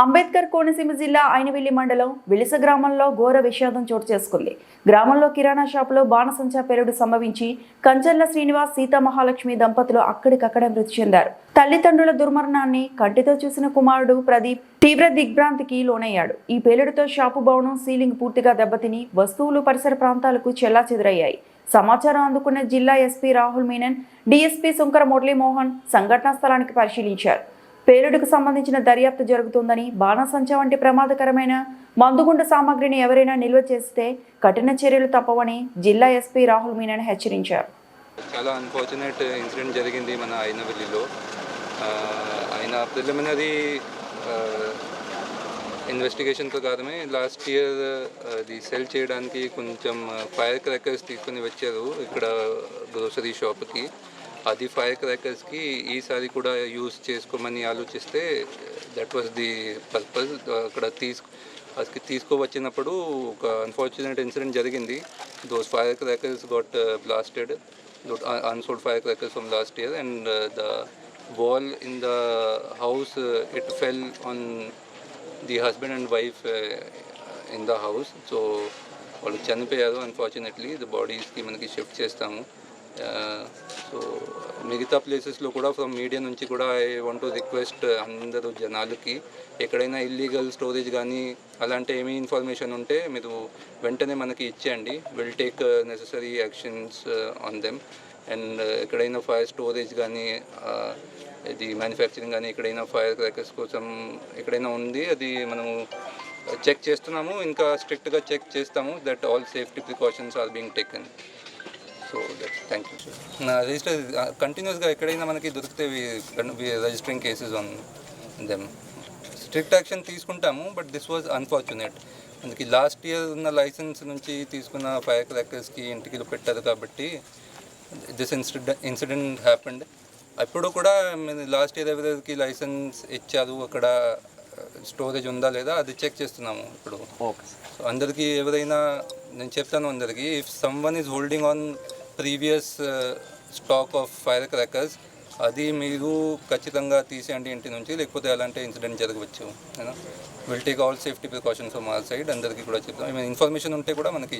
అంబేద్కర్ కోనసీమ జిల్లా అయినవిల్లి మండలం విలిస గ్రామంలో ఘోర విషాదం చోటు చేసుకుంది. గ్రామంలో కిరాణా షాపులో బాణసంచా పేలుడు సంభవించి కంచర్ల శ్రీనివాస్ సీతామహాలక్ష్మి దంపతులు అక్కడికక్కడే మృతి చెందారు. తల్లిదండ్రుల దుర్మరణాన్ని కంటితో చూసిన కుమారుడు ప్రదీప్ తీవ్ర దిగ్భ్రాంతికి లోనయ్యాడు. ఈ పేలుడుతో షాపు భవనం సీలింగ్ పూర్తిగా దెబ్బతిని వస్తువులు పరిసర ప్రాంతాలకు చెల్లాచెదురయ్యాయి. సమాచారం అందుకున్న జిల్లా ఎస్పీ రాహుల్ మీనన్, డీఎస్పీ శంకర మురళీమోహన్ సంఘటనా స్థలానికి పరిశీలించారు. పేలుడుకు సంబంధించిన దర్యాప్తు జరుగుతుందని, బాణసంచా వంటి ప్రమాదకరమైన మందుగుండు సామాగ్రిని ఎవరైనా నిల్వ చేస్తే కఠిన చర్యలు తప్పవని జిల్లా ఎస్పీ రాహుల్ మీనన్ హెచ్చరించారు. చాలా అన్ఫార్చునేట్ ఇన్సిడెంట్ జరిగింది మన అయినవల్లిలో. ఆయన ప్రిలిమినరీ ఇన్వెస్టిగేషన్ ప్రకారమే లాస్ట్ ఇయర్ అది సెల్ చేయడానికి కొంచెం ఫైర్ క్రాకర్స్ తీసుకుని వచ్చారు ఇక్కడ గ్రోసరీ షాప్కి. అది ఫైర్ క్రాకర్స్కి ఈసారి కూడా యూజ్ చేసుకోమని ఆలోచిస్తే దట్ వాస్ ది పర్పస్. అక్కడ తీసుకువచ్చినప్పుడు ఒక అన్ఫార్చునేట్ ఇన్సిడెంట్ జరిగింది. Those fire crackers got blasted, unsold firecrackers from last year, and the wall in the house it fell on the husband and wife in the house. So వాళ్ళు చనిపోయారు. Unfortunately the బాడీస్కి మనకి shift చేస్తాము. So మిగతా ప్లేసెస్లో కూడా from media నుంచి కూడా I want to request అందరూ జనాలకి, ఎక్కడైనా ఇల్లీగల్ స్టోరేజ్ కానీ అలాంటి ఏమీ ఇన్ఫర్మేషన్ ఉంటే మీరు వెంటనే మనకి ఇచ్చేయండి. Will take necessary actions on them. And ఎక్కడైనా ఫైర్ స్టోరేజ్ కానీ ఇది మ్యానుఫ్యాక్చరింగ్ కానీ ఎక్కడైనా ఫైర్ క్రాకర్స్ కోసం ఎక్కడైనా ఉంది, అది మనము చెక్ చేస్తున్నాము. ఇంకా స్ట్రిక్ట్గా చెక్ చేస్తాము that all safety precautions are being taken. So that's thank you sir. Register కంటిన్యూస్గా ఎక్కడైనా మనకి దొరికితే registering cases on them. Strict action తీసుకుంటాము. But this was unfortunate. మనకి లాస్ట్ ఇయర్ ఉన్న లైసెన్స్ నుంచి తీసుకున్న ఫైర్ క్రాకర్స్కి ఇంటికి పెట్టారు కాబట్టి దిస్ ఇన్సిడెంట్ హ్యాపెండ్. అప్పుడు కూడా లాస్ట్ ఇయర్ ఎవరికి లైసెన్స్ ఇచ్చారు, అక్కడ స్టోరేజ్ ఉందా లేదా అది చెక్ చేస్తున్నాము ఇప్పుడు. సో అందరికీ ఎవరైనా నేను చెప్తాను అందరికీ, if someone is holding on previous stock of fire crackers, అది మీరు ఖచ్చితంగా తీసేయండి ఇంటి నుంచి, లేకపోతే అలాంటి ఇన్సిడెంట్ జరగవచ్చు. Will take all safety precautions from our side. అందరికీ కూడా చెప్తాం. ఏమైనా ఇన్ఫర్మేషన్ ఉంటే కూడా మనకి